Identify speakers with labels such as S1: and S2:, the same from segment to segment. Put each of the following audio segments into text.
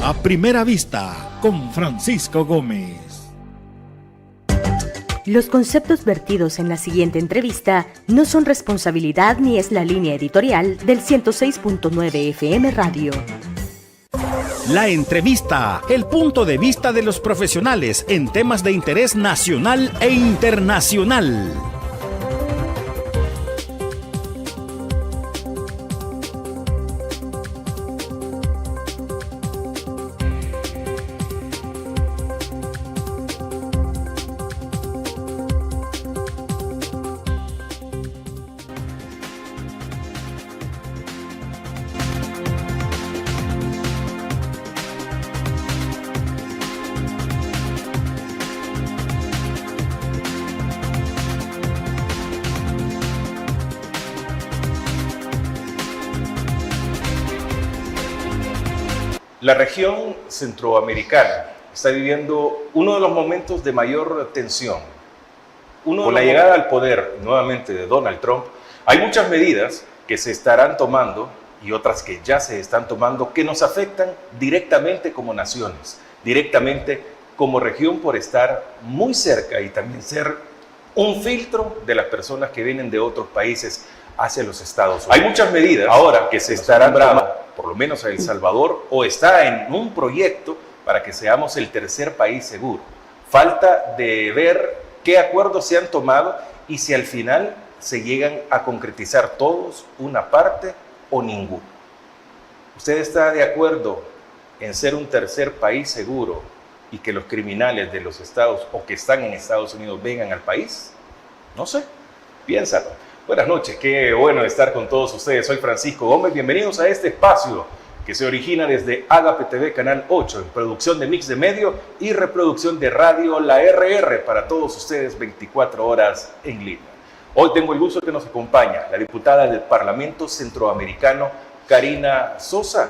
S1: A Primera Vista, con Francisco Gómez.
S2: Los conceptos vertidos en la siguiente entrevista no son responsabilidad ni es la línea editorial del 106.9 FM Radio.
S1: La entrevista, el punto de vista de los profesionales en temas de interés nacional e internacional.
S3: La región centroamericana está viviendo uno de los momentos de mayor tensión. Con la llegada al poder nuevamente de Donald Trump, hay muchas medidas que se estarán tomando y otras que ya se están tomando que nos afectan directamente como naciones, directamente como región por estar muy cerca y también ser un filtro de las personas que vienen de otros países hacia los Estados Unidos. Hay muchas medidas ahora que se estarán tomando, por lo menos en El Salvador, o está en un proyecto para que seamos el tercer país seguro. Falta de ver qué acuerdos se han tomado y si al final se llegan a concretizar todos, una parte o ninguno. ¿Usted está de acuerdo en ser un tercer país seguro y que los criminales de los estados o que están en Estados Unidos vengan al país? No sé, piénsalo. Buenas noches, qué bueno estar con todos ustedes. Soy Francisco Gómez, bienvenidos a este espacio que se origina desde Agape TV Canal 8, en producción de Mix de Medio y reproducción de Radio La RR para todos ustedes 24 horas en línea. Hoy tengo el gusto que nos acompaña la diputada del Parlamento Centroamericano, Karina Sosa,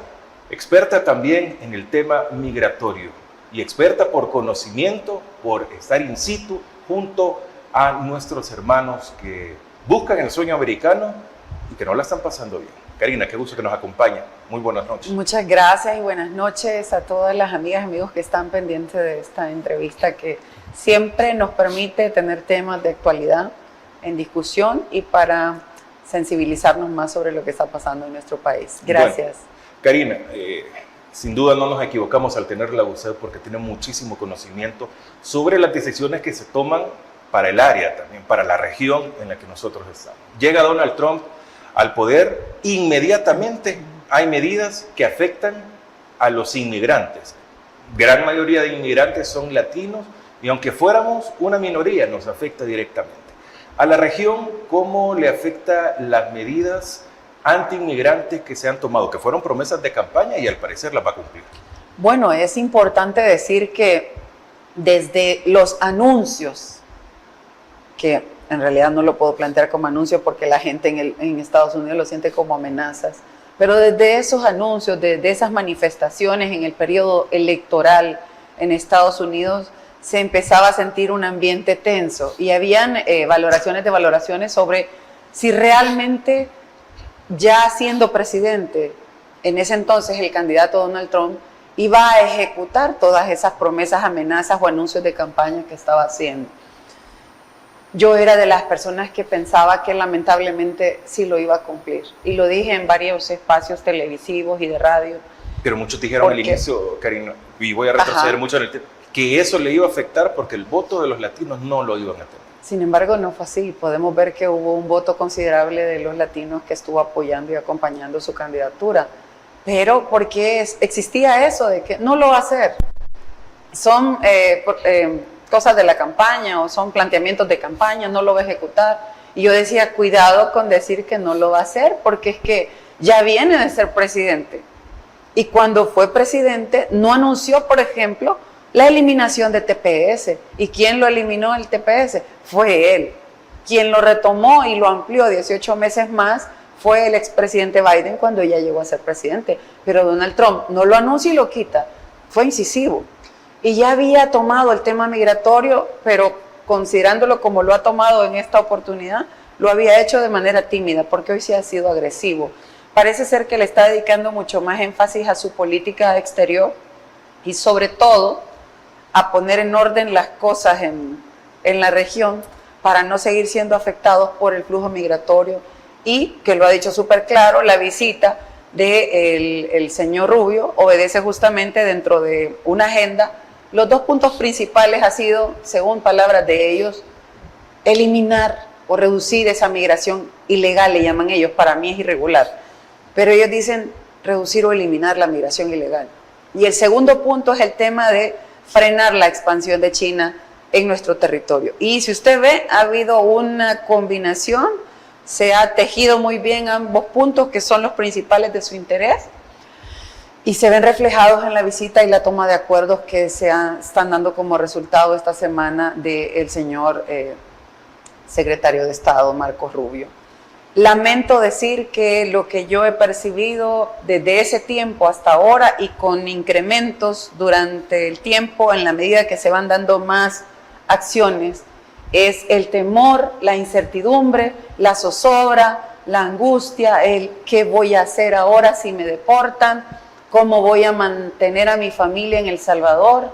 S3: experta también en el tema migratorio y experta por conocimiento, por estar in situ junto a nuestros hermanos que buscan el sueño americano y que no la están pasando bien. Karina, qué gusto que nos acompaña. Muy buenas noches.
S4: Muchas gracias y buenas noches a todas las amigas y amigos que están pendientes de esta entrevista que siempre nos permite tener temas de actualidad en discusión y para sensibilizarnos más sobre lo que está pasando en nuestro país. Gracias.
S3: Bueno, Karina, sin duda no nos equivocamos al tenerla a usted porque tiene muchísimo conocimiento sobre las decisiones que se toman para el área también, para la región en la que nosotros estamos. Llega Donald Trump al poder, inmediatamente hay medidas que afectan a los inmigrantes. Gran mayoría de inmigrantes son latinos y aunque fuéramos una minoría, nos afecta directamente. A la región, ¿cómo le afecta las medidas anti-inmigrantes que se han tomado? Que fueron promesas de campaña y al parecer las va a cumplir.
S4: Bueno, es importante decir que desde los anuncios, que en realidad no lo puedo plantear como anuncio porque la gente en Estados Unidos lo siente como amenazas, pero desde esos anuncios, desde esas manifestaciones en el periodo electoral en Estados Unidos, se empezaba a sentir un ambiente tenso y habían valoraciones sobre si realmente ya siendo presidente, en ese entonces el candidato Donald Trump iba a ejecutar todas esas promesas, amenazas o anuncios de campaña que estaba haciendo. Yo era de las personas que pensaba que lamentablemente sí lo iba a cumplir. Y lo dije en varios espacios televisivos y de radio.
S3: Pero muchos dijeron al inicio, Karina, y voy a retroceder mucho en el tema, que eso le iba a afectar porque el voto de los latinos no lo iban a tener.
S4: Sin embargo, no fue así. Podemos ver que hubo un voto considerable de los latinos que estuvo apoyando y acompañando su candidatura. Pero ¿por qué existía eso de que no lo va a hacer? Son cosas de la campaña o son planteamientos de campaña, no lo va a ejecutar. Y yo decía, cuidado con decir que no lo va a hacer, porque es que ya viene de ser presidente. Y cuando fue presidente, no anunció, por ejemplo, la eliminación de TPS. ¿Y quién lo eliminó el TPS? Fue él. Quien lo retomó y lo amplió 18 meses más fue el expresidente Biden cuando ya llegó a ser presidente. Pero Donald Trump no lo anuncia y lo quita. Fue incisivo. Y ya había tomado el tema migratorio, pero considerándolo como lo ha tomado en esta oportunidad, lo había hecho de manera tímida, porque hoy sí ha sido agresivo. Parece ser que le está dedicando mucho más énfasis a su política exterior y sobre todo a poner en orden las cosas en la región para no seguir siendo afectados por el flujo migratorio y, que lo ha dicho súper claro, la visita del señor Rubio obedece justamente dentro de una agenda. Los dos puntos principales ha sido, según palabras de ellos, eliminar o reducir esa migración ilegal, le llaman ellos, para mí es irregular, pero ellos dicen reducir o eliminar la migración ilegal. Y el segundo punto es el tema de frenar la expansión de China en nuestro territorio. Y si usted ve, ha habido una combinación, se ha tejido muy bien ambos puntos que son los principales de su interés y se ven reflejados en la visita y la toma de acuerdos que están dando como resultado esta semana del señor secretario de Estado, Marco Rubio. Lamento decir que lo que yo he percibido desde ese tiempo hasta ahora y con incrementos durante el tiempo en la medida que se van dando más acciones, es el temor, la incertidumbre, la zozobra, la angustia, el qué voy a hacer ahora si me deportan, cómo voy a mantener a mi familia en El Salvador.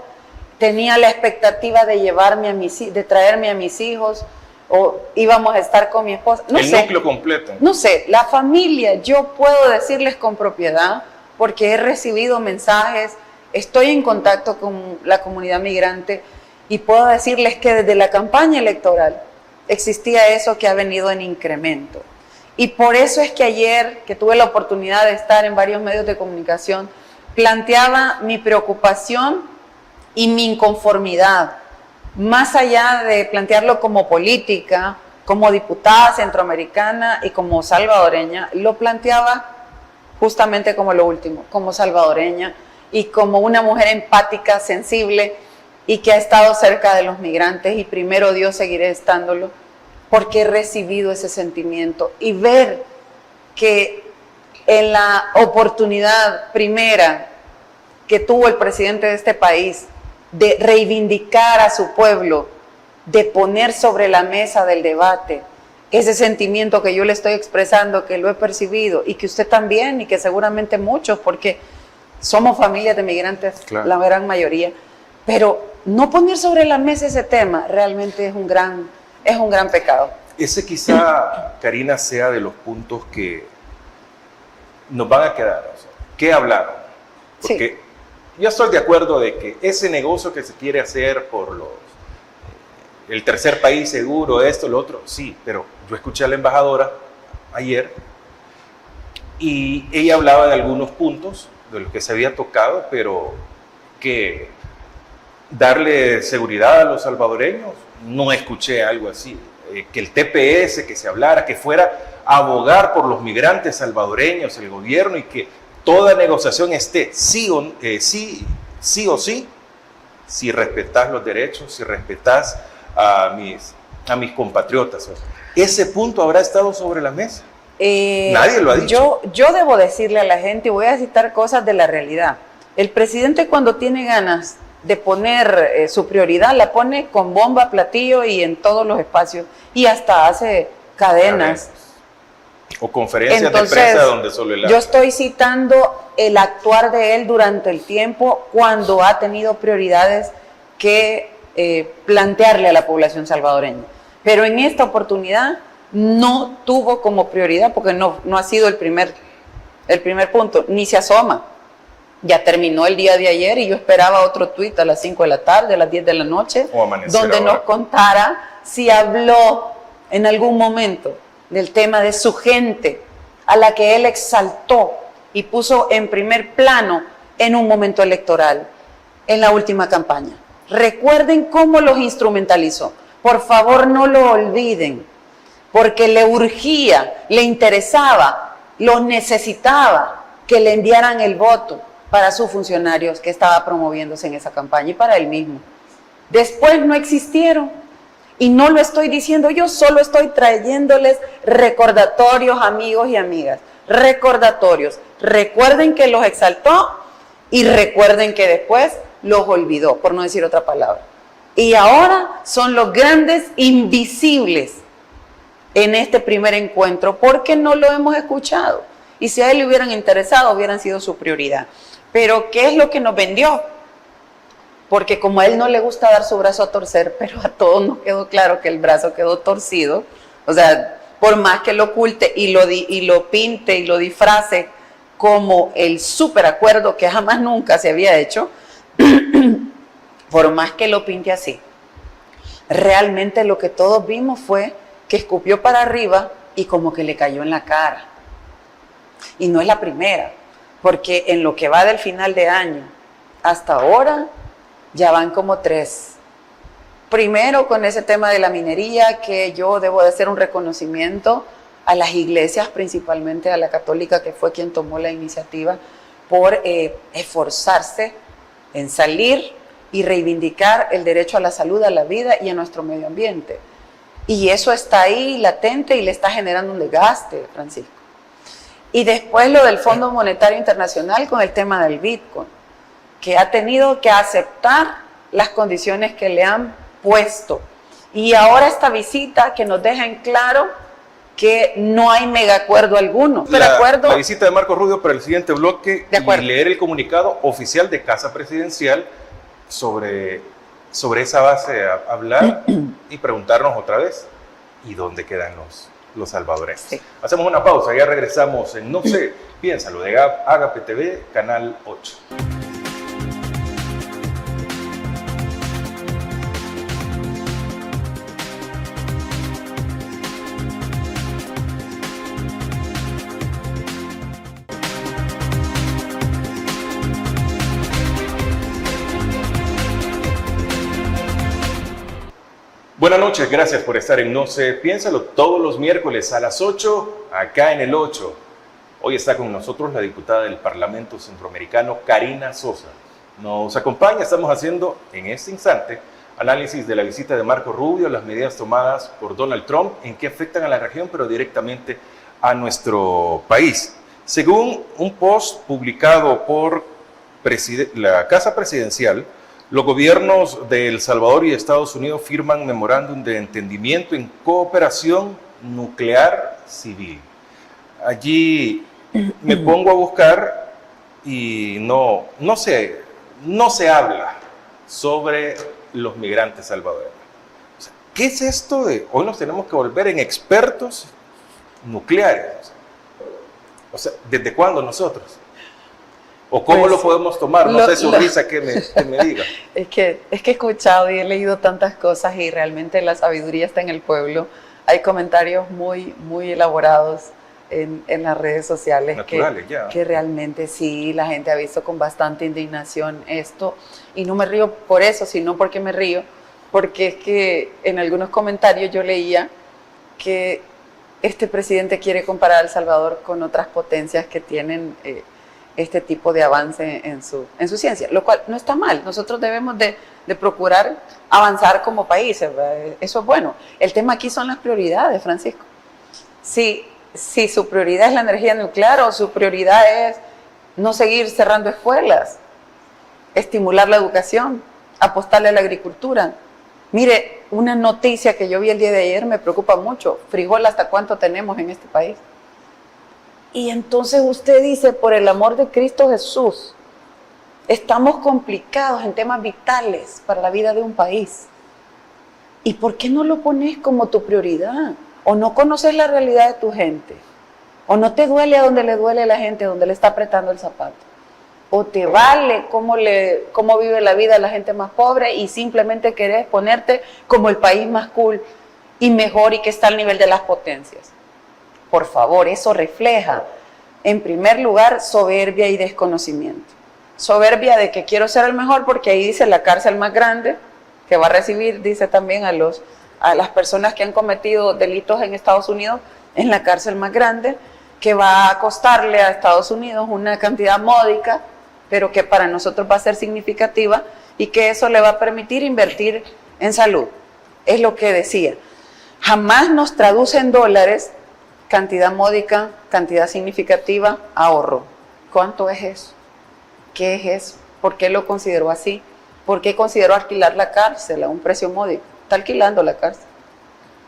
S4: Tenía la expectativa de de traerme a mis hijos, o íbamos a estar con mi esposa. No sé,
S3: núcleo completo.
S4: No sé, la familia, yo puedo decirles con propiedad, porque he recibido mensajes, estoy en contacto con la comunidad migrante y puedo decirles que desde la campaña electoral existía eso que ha venido en incremento. Y por eso es que ayer, que tuve la oportunidad de estar en varios medios de comunicación, planteaba mi preocupación y mi inconformidad, más allá de plantearlo como política, como diputada centroamericana y como salvadoreña, lo planteaba justamente como lo último, como salvadoreña y como una mujer empática, sensible y que ha estado cerca de los migrantes, y primero Dios seguiré estándolo, porque he recibido ese sentimiento y ver que en la oportunidad primera que tuvo el presidente de este país de reivindicar a su pueblo, de poner sobre la mesa del debate ese sentimiento que yo le estoy expresando, que lo he percibido y que usted también y que seguramente muchos, porque somos familias de migrantes, claro, la gran mayoría, pero no poner sobre la mesa ese tema realmente es un gran pecado.
S3: Ese quizá, Karina, sea de los puntos que nos van a quedar. O sea, ¿qué hablaron? Porque sí, yo estoy de acuerdo de que ese negocio que se quiere hacer por el tercer país seguro, esto, lo otro, sí, pero yo escuché a la embajadora ayer y ella hablaba de algunos puntos de los que se había tocado, pero que darle seguridad a los salvadoreños, no escuché algo así. Que el TPS, que se hablara, que fuera a abogar por los migrantes salvadoreños, el gobierno, y que toda negociación esté sí o sí, si respetas los derechos, si respetas a mis compatriotas. Ese punto habrá estado sobre la mesa. Nadie lo ha dicho.
S4: Yo debo decirle a la gente, y voy a citar cosas de la realidad. El presidente, cuando tiene ganas de poner su prioridad, la pone con bomba, platillo y en todos los espacios, y hasta hace cadenas.
S3: O conferencias de prensa donde solo el...
S4: Yo estoy citando el actuar de él durante el tiempo cuando ha tenido prioridades que plantearle a la población salvadoreña. Pero en esta oportunidad no tuvo como prioridad, porque no ha sido el primer punto, ni se asoma. Ya terminó el día de ayer y yo esperaba otro tuit a las 5 de la tarde, a las 10 de la noche, donde nos contara si habló en algún momento del tema de su gente, a la que él exaltó y puso en primer plano en un momento electoral, en la última campaña. Recuerden cómo los instrumentalizó. Por favor, no lo olviden, porque le urgía, le interesaba, los necesitaba que le enviaran el voto para sus funcionarios que estaba promoviéndose en esa campaña y para él mismo. Después no existieron, y no lo estoy diciendo yo, solo estoy trayéndoles recordatorios, amigos y amigas, recordatorios. Recuerden que los exaltó y recuerden que después los olvidó, por no decir otra palabra. Y ahora son los grandes invisibles en este primer encuentro, porque no lo hemos escuchado. Y si a él le hubieran interesado, hubieran sido su prioridad. Pero ¿qué es lo que nos vendió? porque como a él no le gusta dar su brazo a torcer, pero a todos nos quedó claro que el brazo quedó torcido, o sea, por más que lo oculte y lo pinte y lo disfrace como el superacuerdo que jamás nunca se había hecho, por más que lo pinte así, realmente lo que todos vimos fue que escupió para arriba y como que le cayó en la cara. Y no es la primera, porque en lo que va del final de año hasta ahora ya van como 3. Primero con ese tema de la minería, que yo debo de hacer un reconocimiento a las iglesias, principalmente a la católica, que fue quien tomó la iniciativa, por esforzarse en salir y reivindicar el derecho a la salud, a la vida y a nuestro medio ambiente. Y eso está ahí latente y le está generando un desgaste, Francisco. Y después lo del Fondo Monetario Internacional con el tema del Bitcoin, que ha tenido que aceptar las condiciones que le han puesto. Y ahora esta visita que nos deja en claro que no hay megacuerdo alguno.
S3: La visita de Marco Rubio para el siguiente bloque
S4: y
S3: leer el comunicado oficial de Casa Presidencial sobre esa base, hablar y preguntarnos otra vez, ¿y dónde quedan los salvadoreños? Sí. Hacemos una pausa, ya regresamos en No sé, piénsalo, de Agape TV, Canal 8. Buenas noches, gracias por estar en No sé, piénsalo, todos los miércoles a las 8, acá en el 8. Hoy está con nosotros la diputada del Parlamento Centroamericano, Karina Sosa. Nos acompaña, estamos haciendo en este instante análisis de la visita de Marco Rubio, las medidas tomadas por Donald Trump, en qué afectan a la región, pero directamente a nuestro país. Según un post publicado por la Casa Presidencial, los gobiernos de El Salvador y Estados Unidos firman memorándum de entendimiento en cooperación nuclear civil. Allí me pongo a buscar y no se habla sobre los migrantes salvadoreños. O sea, ¿qué es esto de hoy nos tenemos que volver en expertos nucleares? O sea, ¿desde cuándo nosotros? ¿O cómo pues, lo podemos tomar? No sé, su risa que me diga.
S4: Es que he escuchado y he leído tantas cosas y realmente la sabiduría está en el pueblo. Hay comentarios muy, muy elaborados en las redes sociales que realmente sí, la gente ha visto con bastante indignación esto. Y no me río por eso, sino porque me río, porque es que en algunos comentarios yo leía que este presidente quiere comparar a El Salvador con otras potencias que tienen este tipo de avance en su ciencia, lo cual no está mal. Nosotros debemos de procurar avanzar como país, eso es bueno. El tema aquí son las prioridades, Francisco. Si su prioridad es la energía nuclear o su prioridad es no seguir cerrando escuelas, estimular la educación, apostarle a la agricultura. Mire, una noticia que yo vi el día de ayer me preocupa mucho. Frijol, ¿hasta cuánto tenemos en este país? Y entonces usted dice, por el amor de Cristo Jesús, estamos complicados en temas vitales para la vida de un país. ¿Y por qué no lo pones como tu prioridad? ¿O no conoces la realidad de tu gente? ¿O no te duele a donde le duele a la gente, donde le está apretando el zapato? ¿O te vale cómo vive la vida la gente más pobre y simplemente querés ponerte como el país más cool y mejor y que está al nivel de las potencias? Por favor, eso refleja, en primer lugar, soberbia y desconocimiento. Soberbia de que quiero ser el mejor porque ahí dice la cárcel más grande, que va a recibir, dice también a las personas que han cometido delitos en Estados Unidos, en la cárcel más grande, que va a costarle a Estados Unidos una cantidad módica, pero que para nosotros va a ser significativa y que eso le va a permitir invertir en salud. Es lo que decía. Jamás nos traduce en dólares cantidad módica, cantidad significativa, ahorro. ¿Cuánto es eso? ¿Qué es eso? ¿Por qué lo consideró así? ¿Por qué consideró alquilar la cárcel a un precio módico? Está alquilando la cárcel.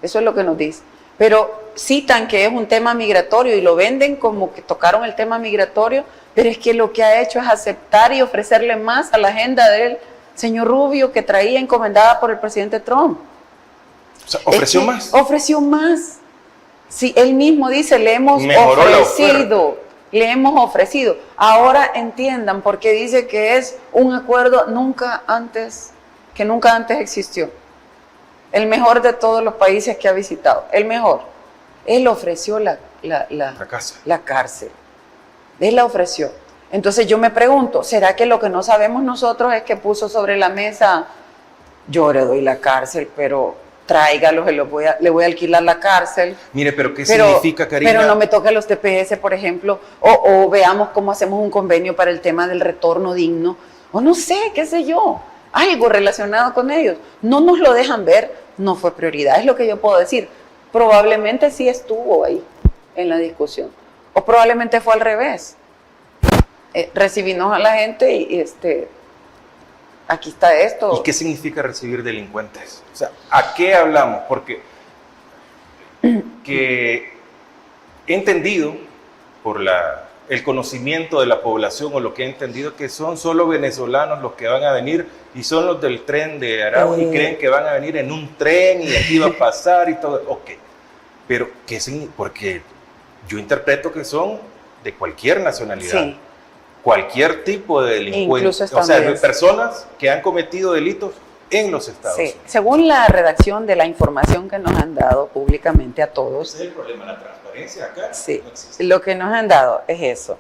S4: Eso es lo que nos dice. Pero citan que es un tema migratorio y lo venden como que tocaron el tema migratorio, pero es que lo que ha hecho es aceptar y ofrecerle más a la agenda del Señor Rubio, que traía encomendada por el presidente Trump.
S3: O sea, ofreció más.
S4: Ofreció más. Sí, él mismo dice, le hemos ofrecido. Ahora entiendan por qué dice que es un acuerdo que nunca antes existió. El mejor de todos los países que ha visitado. El mejor. Él ofreció la cárcel. Él la ofreció. Entonces yo me pregunto, ¿será que lo que no sabemos nosotros es que puso sobre la mesa, yo le doy la cárcel, pero tráigalos, le voy a alquilar la cárcel?
S3: Mire, pero ¿qué significa, Karina?
S4: Pero no me toque los TPS, por ejemplo, o veamos cómo hacemos un convenio para el tema del retorno digno, o no sé, qué sé yo, algo relacionado con ellos. No nos lo dejan ver, no fue prioridad, es lo que yo puedo decir. Probablemente sí estuvo ahí en la discusión, o probablemente fue al revés. Recibimos a la gente y aquí está esto.
S3: ¿Y qué significa recibir delincuentes? O sea, ¿a qué hablamos? Porque que he entendido por el conocimiento de la población, o lo que he entendido, que son solo venezolanos los que van a venir y son los del tren de Aragua y creen que van a venir en un tren y aquí va a pasar y todo. Ok, pero ¿qué significa? Porque yo interpreto que son de cualquier nacionalidad.
S4: Sí.
S3: Cualquier tipo de delincuencia, o sea, de personas que han cometido delitos en los Estados Unidos.
S4: Según la redacción de la información que nos han dado públicamente a todos.
S3: ¿Ese es el problema? ¿La transparencia acá?
S4: Sí,
S3: no existe.
S4: lo que nos han dado es eso.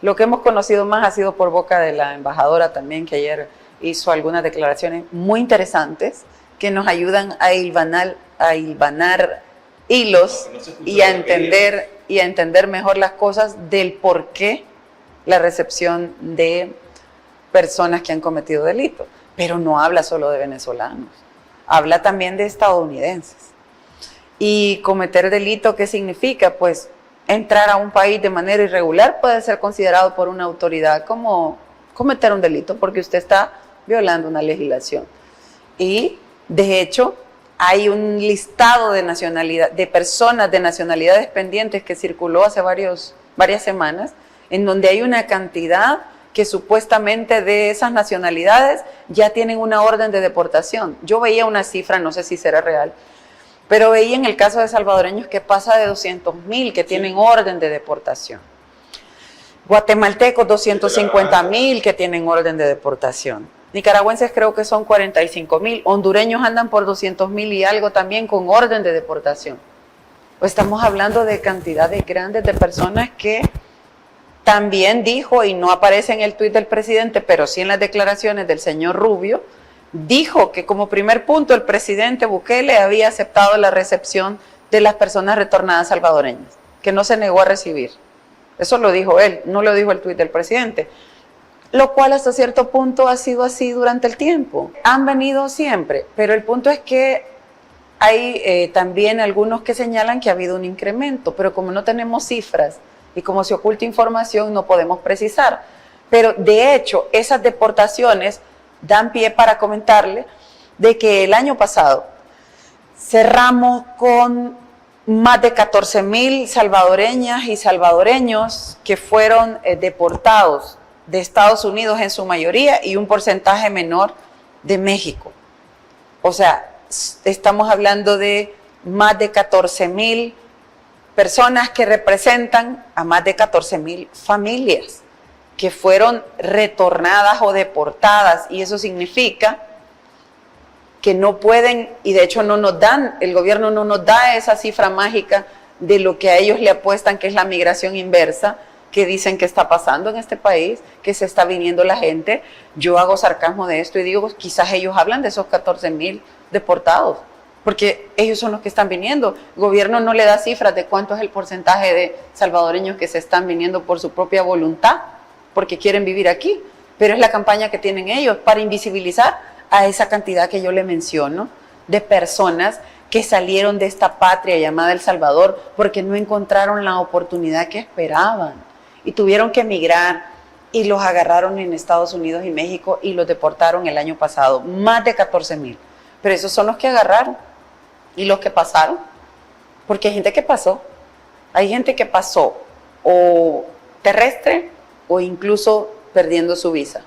S4: Lo que hemos conocido más ha sido por boca de la embajadora también, que ayer hizo algunas declaraciones muy interesantes que nos ayudan a hilvanar hilos y a entender mejor las cosas del por qué la recepción de personas que han cometido delitos. Pero no habla solo de venezolanos, habla también de estadounidenses. Y cometer delito, ¿qué significa? Pues entrar a un país de manera irregular puede ser considerado por una autoridad como cometer un delito, porque usted está violando una legislación. Y de hecho hay un listado de personas de nacionalidades pendientes que circuló hace varias semanas, en donde hay una cantidad que supuestamente de esas nacionalidades ya tienen una orden de deportación. Yo veía una cifra, no sé si será real, pero veía en el caso de salvadoreños que pasa de 200,000 que tienen orden de deportación. Guatemaltecos 250,000 que tienen orden de deportación. Nicaragüenses creo que son 45,000. Hondureños andan por 200,000 y algo también con orden de deportación. Pues estamos hablando de cantidades grandes de personas que también dijo, y no aparece en el tuit del presidente, pero sí en las declaraciones del señor Rubio, dijo que como primer punto el presidente Bukele había aceptado la recepción de las personas retornadas salvadoreñas, que no se negó a recibir. Eso lo dijo él, no lo dijo el tuit del presidente. Lo cual hasta cierto punto ha sido así durante el tiempo. Han venido siempre, pero el punto es que hay también algunos que señalan que ha habido un incremento, pero como no tenemos cifras, y como se oculta información no podemos precisar. Pero de hecho esas deportaciones dan pie para comentarle de que el año pasado cerramos con más de 14,000 salvadoreñas y salvadoreños que fueron deportados de Estados Unidos en su mayoría y un porcentaje menor de México. O sea, estamos hablando de más de 14,000 personas que representan a más de 14,000 familias que fueron retornadas o deportadas, y eso significa que no pueden, y de hecho no nos dan, el gobierno no nos da esa cifra mágica de lo que a ellos le apuestan, que es la migración inversa, que dicen que está pasando en este país, que se está viniendo la gente. Yo hago sarcasmo de esto y digo, pues, quizás ellos hablan de esos 14,000 deportados, porque ellos son los que están viniendo. El gobierno no le da cifras de cuánto es el porcentaje de salvadoreños que se están viniendo por su propia voluntad, porque quieren vivir aquí, pero es la campaña que tienen ellos para invisibilizar a esa cantidad que yo le menciono de personas que salieron de esta patria llamada El Salvador porque no encontraron la oportunidad que esperaban y tuvieron que emigrar, y los agarraron en Estados Unidos y México y los deportaron el año pasado, más de 14,000. Pero esos son los que agarraron y los que pasaron, porque hay gente que pasó o terrestre o incluso perdiendo su visa.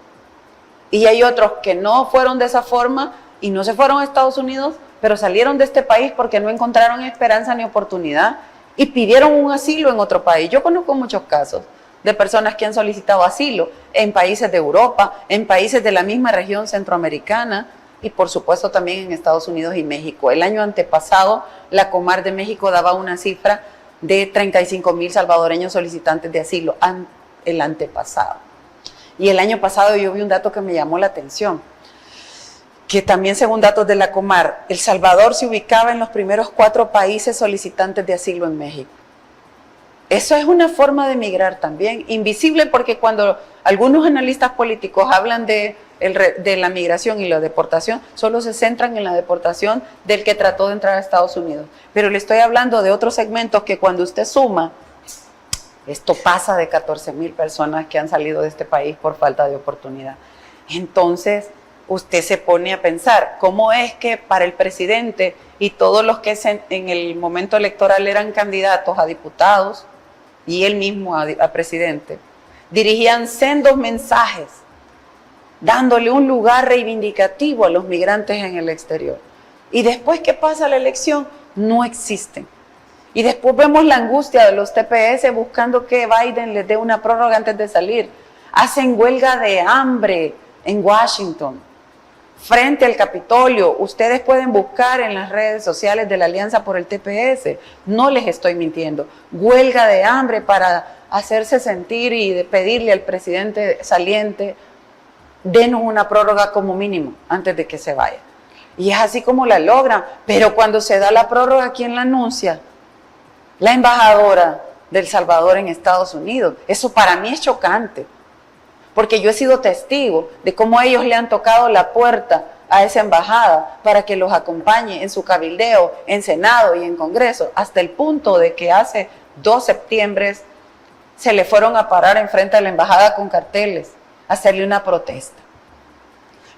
S4: Y hay otros que no fueron de esa forma y no se fueron a Estados Unidos, pero salieron de este país porque no encontraron esperanza ni oportunidad y pidieron un asilo en otro país. Yo conozco muchos casos de personas que han solicitado asilo en países de Europa, en países de la misma región centroamericana y por supuesto también en Estados Unidos y México. El año antepasado, la Comar de México daba una cifra de 35,000 salvadoreños solicitantes de asilo, el antepasado. Y el año pasado yo vi un dato que me llamó la atención, que también según datos de la Comar, El Salvador se ubicaba en los primeros 4 países solicitantes de asilo en México. Eso es una forma de migrar también, invisible, porque cuando algunos analistas políticos hablan de la migración y la deportación, solo se centran en la deportación del que trató de entrar a Estados Unidos. Pero le estoy hablando de otros segmentos que cuando usted suma, esto pasa de 14,000 personas que han salido de este país por falta de oportunidad. Entonces, usted se pone a pensar, ¿cómo es que para el presidente y todos los que en el momento electoral eran candidatos a diputados y él mismo a presidente, dirigían sendos mensajes, dándole un lugar reivindicativo a los migrantes en el exterior? Y después que pasa la elección, no existen. Y después vemos la angustia de los TPS buscando que Biden les dé una prórroga antes de salir. Hacen huelga de hambre en Washington, frente al Capitolio. Ustedes pueden buscar en las redes sociales de la Alianza por el TPS. No les estoy mintiendo. Huelga de hambre para hacerse sentir y de pedirle al presidente saliente, denos una prórroga como mínimo antes de que se vaya. Y es así como la logran. Pero cuando se da la prórroga, ¿quién la anuncia? La embajadora de El Salvador en Estados Unidos. Eso para mí es chocante, porque yo he sido testigo de cómo ellos le han tocado la puerta a esa embajada para que los acompañe en su cabildeo, en Senado y en Congreso, hasta el punto de que hace 2 septiembre se le fueron a parar enfrente de la embajada con carteles, a hacerle una protesta.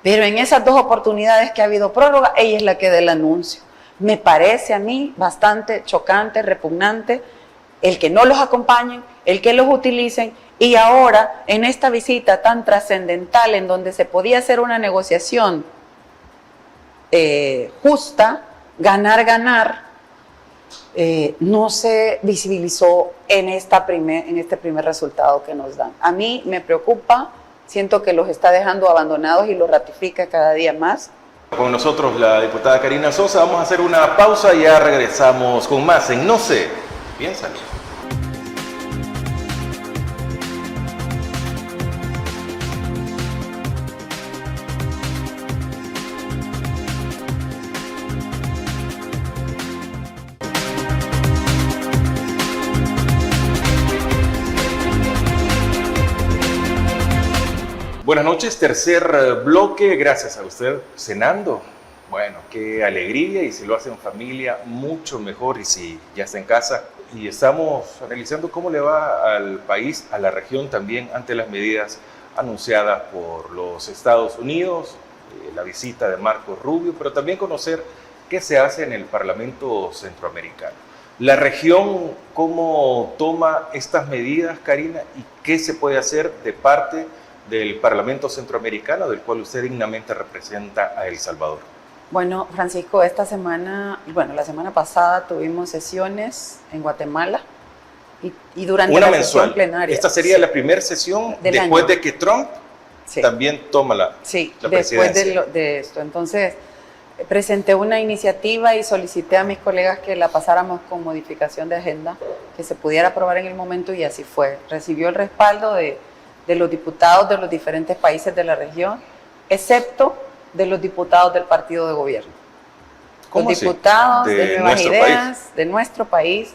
S4: Pero en esas 2 oportunidades que ha habido prórroga, ella es la que da el anuncio. Me parece a mí bastante chocante, repugnante, el que no los acompañen, el que los utilicen, y ahora en esta visita tan trascendental en donde se podía hacer una negociación justa, ganar, no se visibilizó en este primer resultado que nos dan. A mí me preocupa, siento que los está dejando abandonados y lo ratifica cada día más.
S3: Con nosotros la diputada Karina Sosa. Vamos a hacer una pausa y ya regresamos con más en No sé, piénsalo. Buenas noches, tercer bloque, gracias a usted cenando. Bueno, qué alegría, y si lo hace en familia, mucho mejor, y si ya está en casa. Y estamos analizando cómo le va al país, a la región también, ante las medidas anunciadas por los Estados Unidos, la visita de Marco Rubio, pero también conocer qué se hace en el Parlamento Centroamericano. La región, ¿cómo toma estas medidas, Karina? ¿Y qué se puede hacer de parte del Parlamento Centroamericano, del cual usted dignamente representa a El Salvador?
S4: Bueno, Francisco, la semana pasada tuvimos sesiones en Guatemala y durante la sesión plenaria.
S3: ¿Esta sería la primera sesión después de que Trump también toma la presidencia? Después
S4: de esto. Entonces, presenté una iniciativa y solicité a mis colegas que la pasáramos con modificación de agenda, que se pudiera aprobar en el momento, y así fue. Recibió el respaldo de los diputados de los diferentes países de la región, excepto de los diputados del partido de gobierno. Los diputados de Nuevas Ideas de nuestro país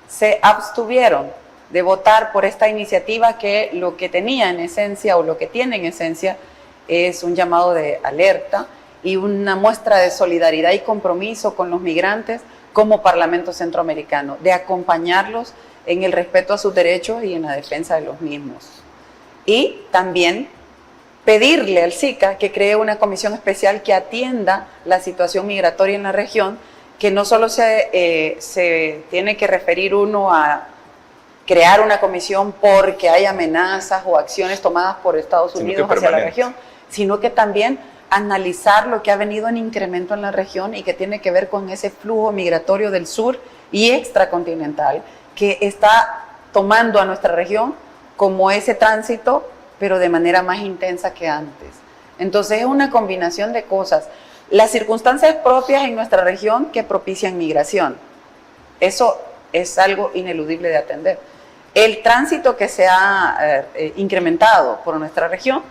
S4: se abstuvieron de votar por esta iniciativa, que lo que tenía en esencia, o lo que tiene en esencia, es un llamado de alerta y una muestra de solidaridad y compromiso con los migrantes como Parlamento Centroamericano, de acompañarlos en el respeto a sus derechos y en la defensa de los mismos. Y también pedirle al SICA que cree una comisión especial que atienda la situación migratoria en la región, que no solo se tiene que referir uno a crear una comisión porque hay amenazas o acciones tomadas por Estados Unidos hacia la región, sino que también analizar lo que ha venido en incremento en la región y que tiene que ver con ese flujo migratorio del sur y extracontinental que está tomando a nuestra región como ese tránsito, pero de manera más intensa que antes. Entonces es una combinación de cosas. Las circunstancias propias en nuestra región que propician migración. Eso es algo ineludible de atender. El tránsito que se ha incrementado por nuestra región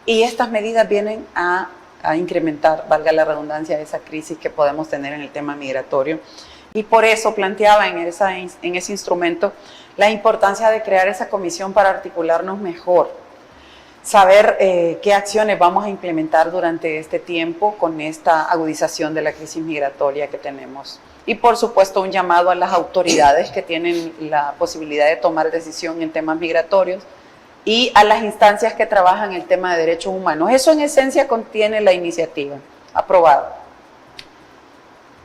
S4: y estas medidas vienen a incrementar, valga la redundancia, esa crisis que podemos tener en el tema migratorio. Y por eso planteaba en ese instrumento la importancia de crear esa comisión para articularnos mejor, saber qué acciones vamos a implementar durante este tiempo con esta agudización de la crisis migratoria que tenemos. Y por supuesto un llamado a las autoridades que tienen la posibilidad de tomar decisión en temas migratorios y a las instancias que trabajan el tema de derechos humanos. Eso en esencia contiene la iniciativa aprobada.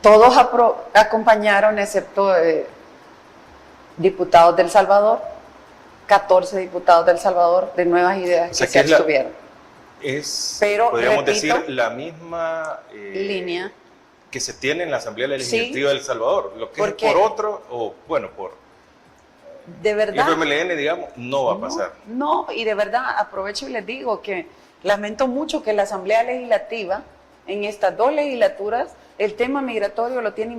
S4: Todos acompañaron excepto diputados del Salvador, 14 diputados del Salvador de Nuevas Ideas que se abstuvieron.
S3: Pero, podríamos decir, la misma
S4: línea
S3: que se tiene en la Asamblea Legislativa del Salvador, lo que es por otro, o bueno, por
S4: de verdad,
S3: FMLN, digamos, no va a pasar.
S4: No, y de verdad, aprovecho y les digo que lamento mucho que la Asamblea Legislativa, en estas dos legislaturas, el tema migratorio lo tiene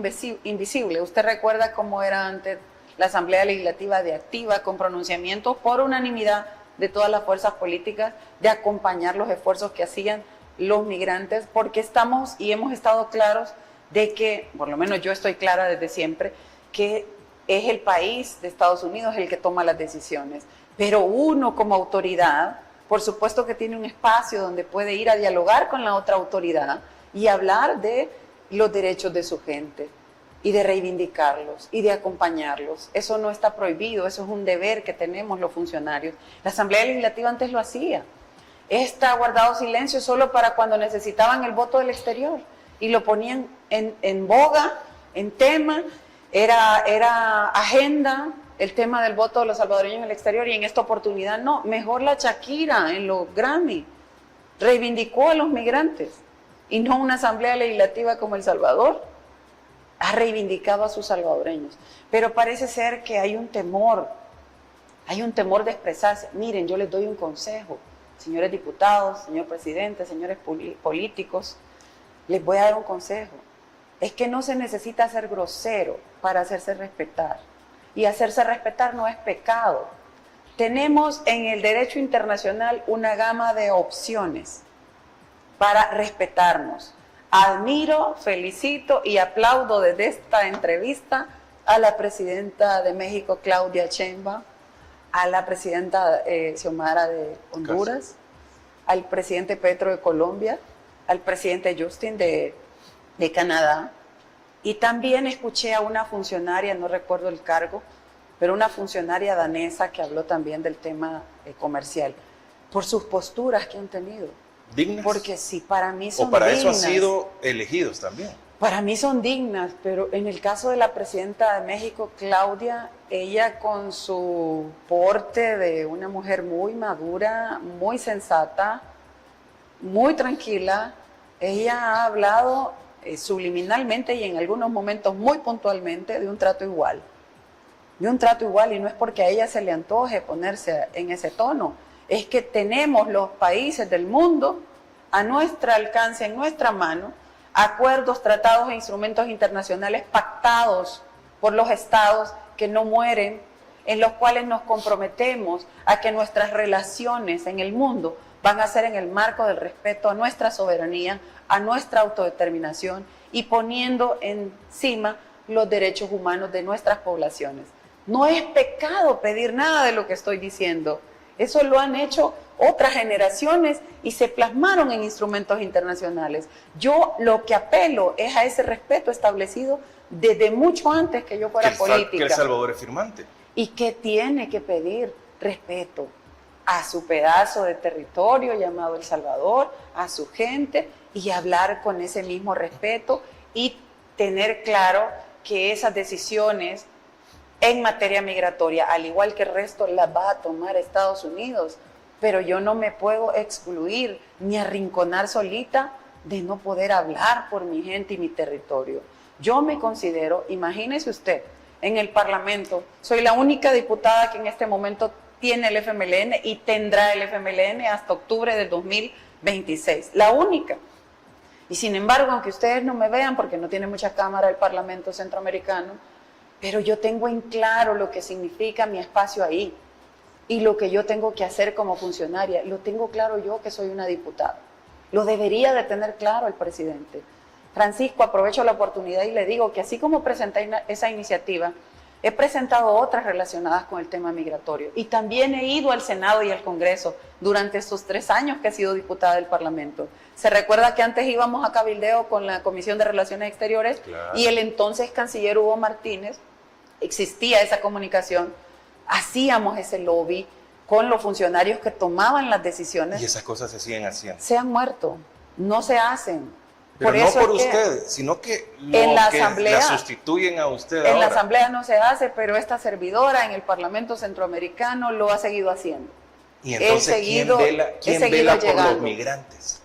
S4: invisible. Usted recuerda cómo era antes la Asamblea Legislativa de activa, con pronunciamientos por unanimidad de todas las fuerzas políticas, de acompañar los esfuerzos que hacían los migrantes, porque estamos y hemos estado claros de que, por lo menos yo estoy clara desde siempre, que es el país de Estados Unidos el que toma las decisiones. Pero uno como autoridad, por supuesto que tiene un espacio donde puede ir a dialogar con la otra autoridad y hablar de los derechos de su gente y de reivindicarlos y de acompañarlos. Eso no está prohibido, eso es un deber que tenemos los funcionarios. La Asamblea Legislativa antes lo hacía. Esta ha guardado silencio solo para cuando necesitaban el voto del exterior y lo ponían en boga, en tema, era agenda el tema del voto de los salvadoreños en el exterior, y en esta oportunidad no. Mejor la Shakira en los Grammy reivindicó a los migrantes y no una Asamblea Legislativa como El Salvador ha reivindicado a sus salvadoreños. Pero parece ser que hay un temor de expresarse. Miren, yo les doy un consejo, señores diputados, señor presidente, señores políticos, les voy a dar un consejo. Es que no se necesita ser grosero para hacerse respetar. Y hacerse respetar no es pecado. Tenemos en el derecho internacional una gama de opciones para respetarnos. Admiro, felicito y aplaudo desde esta entrevista a la presidenta de México, Claudia Sheinbaum, a la presidenta Xiomara de Honduras, al presidente Petro de Colombia, al presidente Justin de Canadá, y también escuché a una funcionaria, no recuerdo el cargo, pero una funcionaria danesa que habló también del tema comercial, por sus posturas que han tenido.
S3: ¿Dignas?
S4: Porque sí, para mí son dignas.
S3: ¿O para eso han sido elegidos también?
S4: Para mí son dignas, pero en el caso de la presidenta de México, Claudia, ella con su porte de una mujer muy madura, muy sensata, muy tranquila, ella ha hablado subliminalmente y en algunos momentos muy puntualmente de un trato igual. De un trato igual, y no es porque a ella se le antoje ponerse en ese tono, es que tenemos los países del mundo a nuestro alcance, en nuestra mano, acuerdos, tratados e instrumentos internacionales pactados por los estados que no mueren, en los cuales nos comprometemos a que nuestras relaciones en el mundo van a ser en el marco del respeto a nuestra soberanía, a nuestra autodeterminación y poniendo encima los derechos humanos de nuestras poblaciones. No es pecado pedir nada de lo que estoy diciendo. Eso lo han hecho otras generaciones y se plasmaron en instrumentos internacionales. Yo lo que apelo es a ese respeto establecido desde mucho antes que yo fuera política.
S3: Que El Salvador es firmante.
S4: Y que tiene que pedir respeto a su pedazo de territorio llamado El Salvador, a su gente, y hablar con ese mismo respeto y tener claro que esas decisiones en materia migratoria, al igual que el resto, las va a tomar Estados Unidos, pero yo no me puedo excluir ni arrinconar solita de no poder hablar por mi gente y mi territorio. Yo me considero, imagínese usted, en el Parlamento, soy la única diputada que en este momento tiene el FMLN y tendrá el FMLN hasta octubre del 2026, la única. Y sin embargo, aunque ustedes no me vean, porque no tiene mucha cámara el Parlamento Centroamericano, pero yo tengo en claro lo que significa mi espacio ahí y lo que yo tengo que hacer como funcionaria. Lo tengo claro yo, que soy una diputada. Lo debería de tener claro el presidente. Francisco, aprovecho la oportunidad y le digo que así como presenté esa iniciativa, he presentado otras relacionadas con el tema migratorio y también he ido al Senado y al Congreso durante estos 3 años que he sido diputada del Parlamento. Se recuerda que antes íbamos a cabildeo con la Comisión de Relaciones Exteriores, claro, y el entonces canciller Hugo Martínez, existía esa comunicación, hacíamos ese lobby con los funcionarios que tomaban las decisiones.
S3: Y esas cosas se siguen haciendo.
S4: Se han muerto, no se hacen.
S3: Pero
S4: por
S3: no
S4: eso
S3: por
S4: es
S3: usted, sino que
S4: en la asamblea,
S3: la sustituyen a usted
S4: en
S3: ahora.
S4: la asamblea no se hace, pero esta servidora en el Parlamento Centroamericano lo ha seguido haciendo.
S3: Y entonces, ¿quién vela por los migrantes?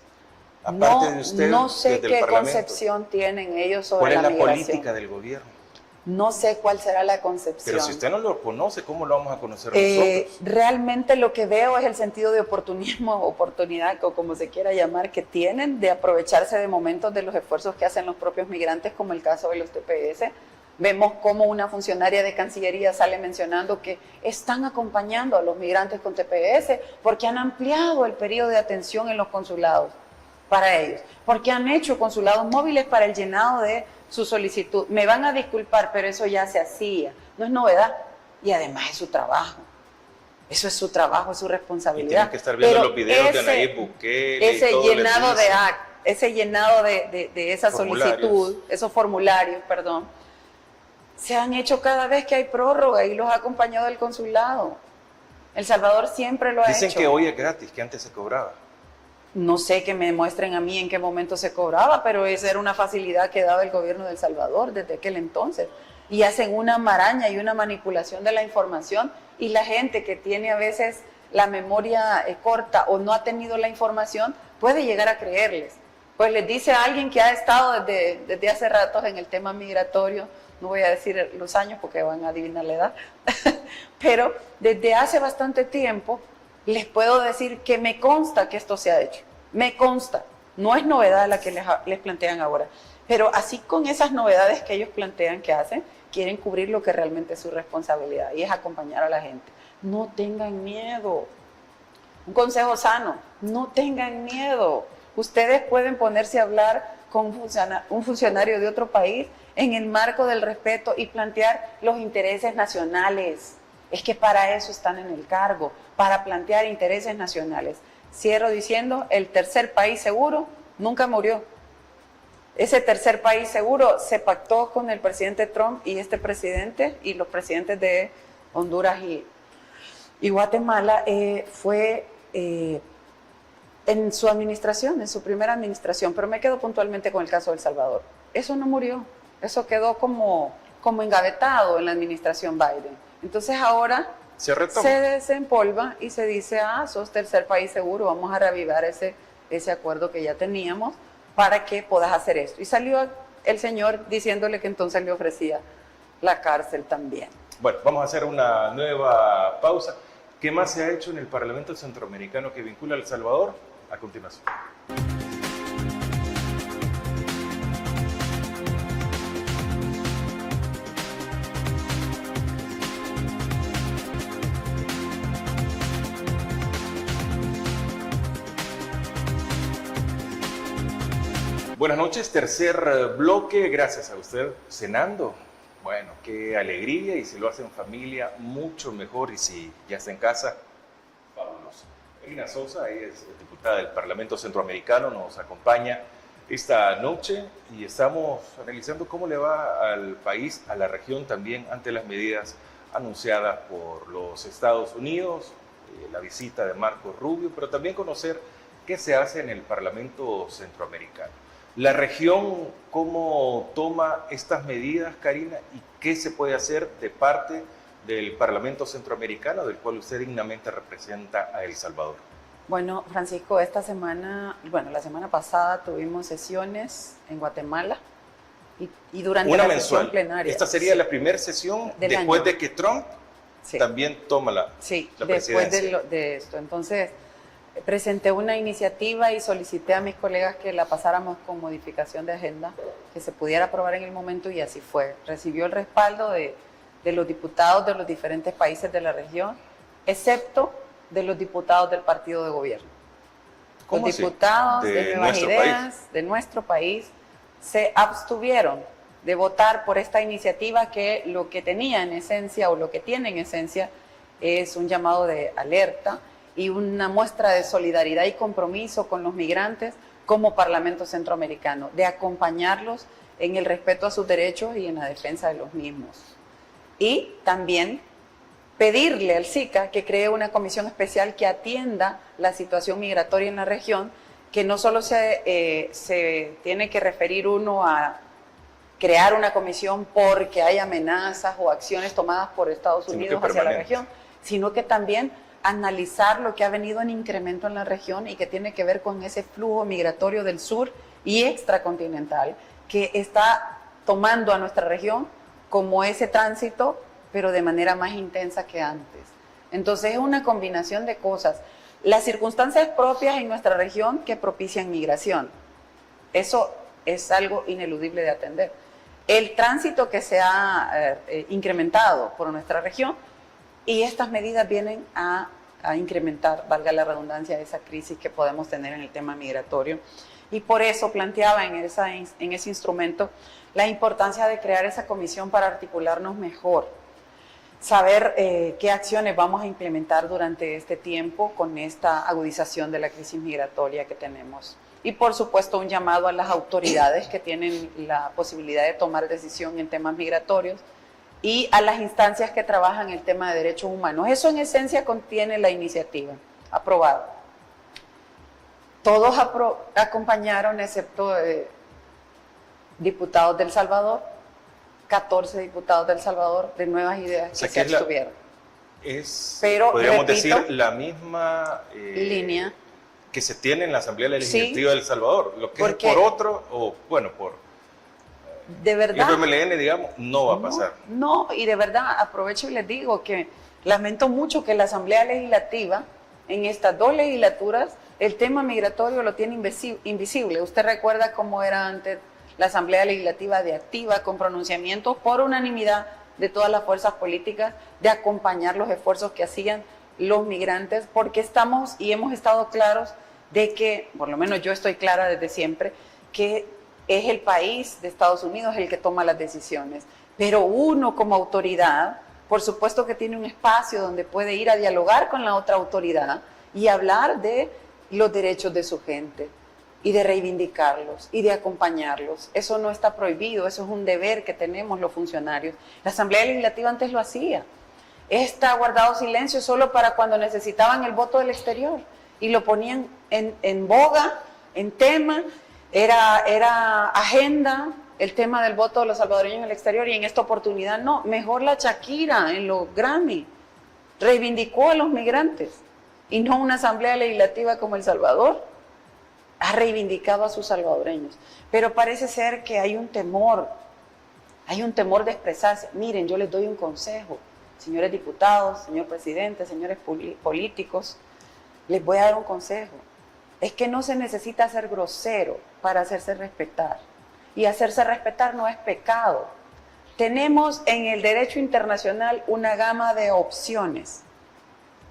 S3: Aparte de usted,
S4: no sé qué
S3: Parlamento,
S4: concepción tienen ellos sobre la migración.
S3: ¿Cuál es la política del gobierno?
S4: No sé cuál será la concepción.
S3: Pero si usted no lo conoce, ¿cómo lo vamos a conocer nosotros?
S4: Realmente lo que veo es el sentido de oportunismo, oportunidad, o como se quiera llamar, que tienen de aprovecharse de momentos de los esfuerzos que hacen los propios migrantes, como el caso de los TPS. Vemos cómo una funcionaria de Cancillería sale mencionando que están acompañando a los migrantes con TPS porque han ampliado el periodo de atención en los consulados para ellos, porque han hecho consulados móviles para el llenado de su solicitud. Me van a disculpar, pero eso ya se hacía, no es novedad, y además es su trabajo. Eso es su trabajo, es su responsabilidad.
S3: Y tienen que estar viendo
S4: pero
S3: los videos de Nayib Bukele.
S4: Ese llenado de acta, ese llenado de esa solicitud, esos formularios, perdón, se han hecho cada vez que hay prórroga y los ha acompañado el consulado. El Salvador siempre lo ha hecho.
S3: Dicen que hoy es gratis, que antes se cobraba.
S4: No sé, que me muestren a mí en qué momento se cobraba, pero esa era una facilidad que daba el gobierno de El Salvador desde aquel entonces. Y hacen una maraña y una manipulación de la información, y la gente que tiene a veces la memoria corta o no ha tenido la información puede llegar a creerles. Pues les dice a alguien que ha estado desde hace ratos en el tema migratorio, no voy a decir los años porque van a adivinar la edad, pero desde hace bastante tiempo les puedo decir que me consta que esto se ha hecho, me consta, no es novedad la que les plantean ahora, pero así con esas novedades que ellos plantean que hacen, quieren cubrir lo que realmente es su responsabilidad y es acompañar a la gente. No tengan miedo, un consejo sano, no tengan miedo. Ustedes pueden ponerse a hablar con un funcionario de otro país en el marco del respeto y plantear los intereses nacionales. Es que para eso están en el cargo, para plantear intereses nacionales. Cierro diciendo, el tercer país seguro nunca murió. Ese tercer país seguro se pactó con el presidente Trump y este presidente y los presidentes de Honduras y Guatemala. Fue en su administración, en su primera administración, pero me quedo puntualmente con el caso de El Salvador. Eso no murió, eso quedó como engavetado en la administración Biden. Entonces ahora se desempolva y se dice, sos tercer país seguro, vamos a reavivar ese acuerdo que ya teníamos para que puedas hacer esto. Y salió el señor diciéndole que entonces le ofrecía la cárcel también.
S3: Bueno, vamos a hacer una nueva pausa. ¿Qué más se ha hecho en el Parlamento Centroamericano que vincula a El Salvador? A continuación. Buenas noches, tercer bloque, gracias a usted cenando. Bueno, qué alegría, y si lo hace en familia, mucho mejor, y si ya está en casa, fabuloso. Elina Sosa es diputada del Parlamento Centroamericano, nos acompaña esta noche y estamos analizando cómo le va al país, a la región también, ante las medidas anunciadas por los Estados Unidos, la visita de Marco Rubio, pero también conocer qué se hace en el Parlamento Centroamericano. La región, ¿cómo toma estas medidas, Karina? ¿Y qué se puede hacer de parte del Parlamento Centroamericano, del cual usted dignamente representa a El Salvador?
S4: Bueno, Francisco, la semana pasada tuvimos sesiones en Guatemala y durante
S3: una
S4: la
S3: mensual.
S4: sesión plenaria.
S3: Esta sería la primera sesión después de que Trump también toma la presidencia.
S4: Después de esto. Entonces, presenté una iniciativa y solicité a mis colegas que la pasáramos con modificación de agenda, que se pudiera aprobar en el momento, y así fue. Recibió el respaldo de los diputados de los diferentes países de la región, excepto de los diputados del partido de gobierno. Los diputados de Nuevas Ideas de nuestro país se abstuvieron de votar por esta iniciativa, que lo que tenía en esencia, o lo que tiene en esencia, es un llamado de alerta y una muestra de solidaridad y compromiso con los migrantes como Parlamento Centroamericano, de acompañarlos en el respeto a sus derechos y en la defensa de los mismos. Y también pedirle al SICA que cree una comisión especial que atienda la situación migratoria en la región, que no solo se tiene que referir uno a crear una comisión porque hay amenazas o acciones tomadas por Estados Unidos hacia la región, sino que también analizar lo que ha venido en incremento en la región y que tiene que ver con ese flujo migratorio del sur y extracontinental que está tomando a nuestra región como ese tránsito, pero de manera más intensa que antes. Entonces es una combinación de cosas. Las circunstancias propias en nuestra región que propician migración. Eso es algo ineludible de atender. El tránsito que se ha incrementado por nuestra región, y estas medidas vienen a incrementar, valga la redundancia, esa crisis que podemos tener en el tema migratorio. Y por eso planteaba en ese instrumento la importancia de crear esa comisión para articularnos mejor, saber qué acciones vamos a implementar durante este tiempo con esta agudización de la crisis migratoria que tenemos. Y por supuesto un llamado a las autoridades que tienen la posibilidad de tomar decisión en temas migratorios y a las instancias que trabajan el tema de derechos humanos. Eso en esencia contiene la iniciativa aprobada. Todos acompañaron, excepto diputados del Salvador, 14 diputados del Salvador de Nuevas Ideas que se abstuvieron.
S3: Pero, podríamos decir, la misma
S4: línea
S3: que se tiene en la Asamblea Legislativa del Salvador. Lo que es por otro, o bueno, por
S4: de verdad,
S3: el FMLN, digamos, no va a pasar.
S4: No, y de verdad, aprovecho y les digo que lamento mucho que la Asamblea Legislativa, en estas dos legislaturas, el tema migratorio lo tiene invisible. Usted recuerda cómo era antes la Asamblea Legislativa de activa, con pronunciamientos por unanimidad de todas las fuerzas políticas, de acompañar los esfuerzos que hacían los migrantes, porque estamos y hemos estado claros de que, por lo menos yo estoy clara desde siempre, que es el país de Estados Unidos el que toma las decisiones. Pero uno como autoridad, por supuesto que tiene un espacio donde puede ir a dialogar con la otra autoridad y hablar de los derechos de su gente y de reivindicarlos y de acompañarlos. Eso no está prohibido, eso es un deber que tenemos los funcionarios. La Asamblea Legislativa antes lo hacía. Esta ha guardado silencio solo para cuando necesitaban el voto del exterior y lo ponían en boga, en tema, era agenda el tema del voto de los salvadoreños en el exterior, y en esta oportunidad no. Mejor la Shakira en los Grammy reivindicó a los migrantes y no una Asamblea Legislativa como El Salvador ha reivindicado a sus salvadoreños. Pero parece ser que hay un temor de expresarse. Miren, yo les doy un consejo, señores diputados, señor presidente, señores políticos, les voy a dar un consejo. Es que no se necesita ser grosero para hacerse respetar. Y hacerse respetar no es pecado. Tenemos en el derecho internacional una gama de opciones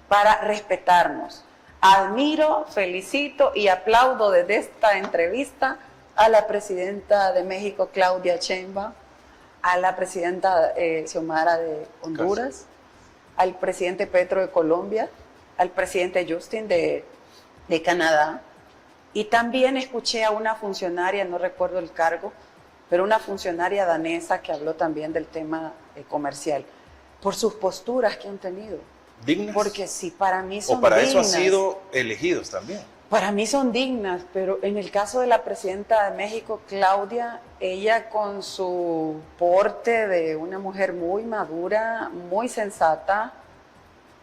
S4: para respetarnos. Admiro, felicito y aplaudo desde esta entrevista a la presidenta de México, Claudia Sheinbaum, a la presidenta Xiomara de Honduras, al presidente Petro de Colombia, al presidente Justin de Canadá, y también escuché a una funcionaria, no recuerdo el cargo, pero una funcionaria danesa que habló también del tema comercial, por sus posturas que han tenido.
S3: ¿Dignas?
S4: Porque si para mí son
S3: o para
S4: dignas,
S3: eso han sido elegidos también.
S4: Para mí son dignas, pero en el caso de la presidenta de México, Claudia, ella con su porte de una mujer muy madura, muy sensata,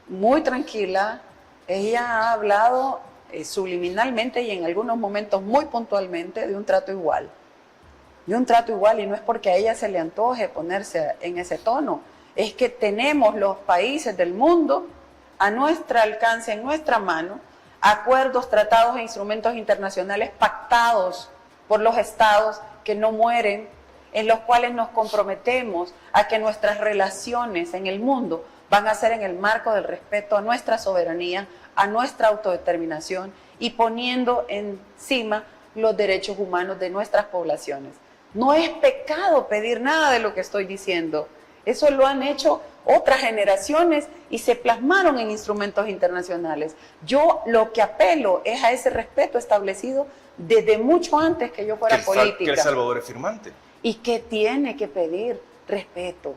S4: muy tranquila, ella ha hablado subliminalmente y en algunos momentos muy puntualmente de un trato igual. De un trato igual, y no es porque a ella se le antoje ponerse en ese tono, es que tenemos los países del mundo a nuestro alcance, en nuestra mano, acuerdos, tratados e instrumentos internacionales pactados por los estados que no mueren, en los cuales nos comprometemos a que nuestras relaciones en el mundo van a ser en el marco del respeto a nuestra soberanía, a nuestra autodeterminación y poniendo encima los derechos humanos de nuestras poblaciones. No es pecado pedir nada de lo que estoy diciendo. Eso lo han hecho otras generaciones y se plasmaron en instrumentos internacionales. Yo lo que apelo es a ese respeto establecido desde mucho antes que yo fuera política.
S3: Que El Salvador es firmante.
S4: Y que tiene que pedir respeto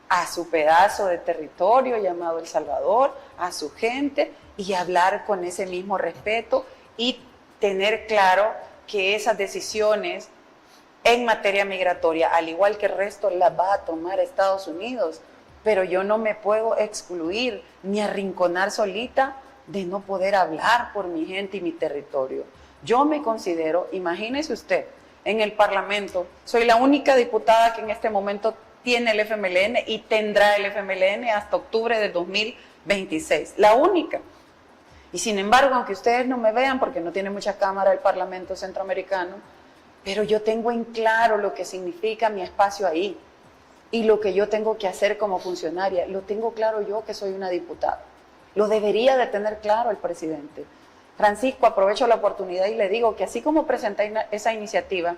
S4: a su pedazo de territorio llamado El Salvador, a su gente, y hablar con ese mismo respeto y tener claro que esas decisiones en materia migratoria, al igual que el resto, las va a tomar Estados Unidos, pero yo no me puedo excluir ni arrinconar solita de no poder hablar por mi gente y mi territorio. Yo me considero, imagínese usted, en el Parlamento, soy la única diputada que en este momento tiene el FMLN y tendrá el FMLN hasta octubre de 2026, la única. Y sin embargo, aunque ustedes no me vean, porque no tiene mucha cámara el Parlamento Centroamericano, pero yo tengo en claro lo que significa mi espacio ahí y lo que yo tengo que hacer como funcionaria. Lo tengo claro yo que soy una diputada. Lo debería de tener claro el presidente. Francisco, aprovecho la oportunidad y le digo que así como presenté esa iniciativa,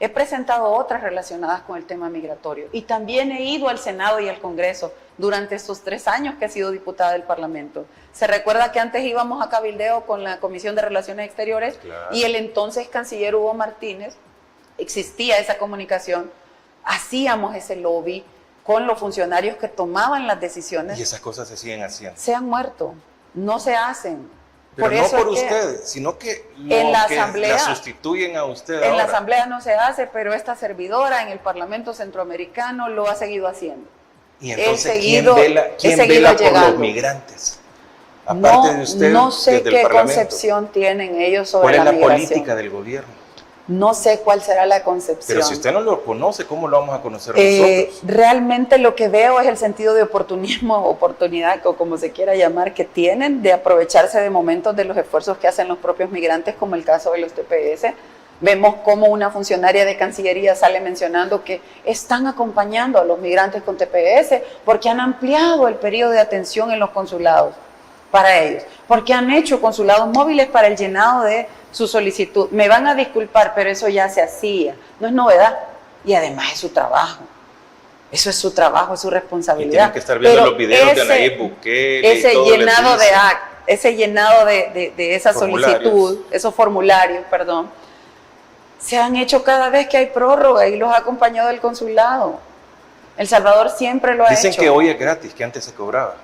S4: he presentado otras relacionadas con el tema migratorio y también he ido al Senado y al Congreso durante estos 3 años que he sido diputada del Parlamento. Se recuerda que antes íbamos a cabildeo con la Comisión de Relaciones Exteriores, claro, y el entonces canciller Hugo Martínez, existía esa comunicación, hacíamos ese lobby con los funcionarios que tomaban las decisiones.
S3: Y esas cosas se siguen haciendo.
S4: Se han muerto, no se hacen.
S3: Pero
S4: por
S3: no
S4: eso
S3: por
S4: es
S3: ustedes, sino que
S4: en la asamblea,
S3: la sustituyen a usted
S4: en
S3: ahora.
S4: la asamblea no se hace, pero esta servidora en el Parlamento Centroamericano lo ha seguido haciendo.
S3: Y entonces, ¿quién vela por los migrantes? Aparte de usted,
S4: no sé
S3: desde
S4: qué
S3: el Parlamento,
S4: concepción tienen ellos sobre la migración.
S3: ¿Cuál es la política del gobierno?
S4: No sé cuál será la concepción.
S3: Pero si usted no lo conoce, ¿cómo lo vamos a conocer nosotros?
S4: Realmente lo que veo es el sentido de oportunismo, oportunidad, o como se quiera llamar, que tienen de aprovecharse de momentos de los esfuerzos que hacen los propios migrantes, como el caso de los TPS. Vemos cómo una funcionaria de Cancillería sale mencionando que están acompañando a los migrantes con TPS porque han ampliado el periodo de atención en los consulados para ellos, porque han hecho consulados móviles para el llenado de su solicitud. Me van a disculpar, pero eso ya se hacía, no es novedad, y además es su trabajo. Eso es su trabajo, es su responsabilidad. Y
S3: tienen que estar viendo los videos de Nayib Bukele
S4: ese y todo llenado de ese llenado de esa solicitud, esos formularios, perdón, se han hecho cada vez que hay prórroga y los ha acompañado el consulado. El Salvador siempre lo ha hecho.
S3: Dicen que hoy es gratis, que antes se cobraba.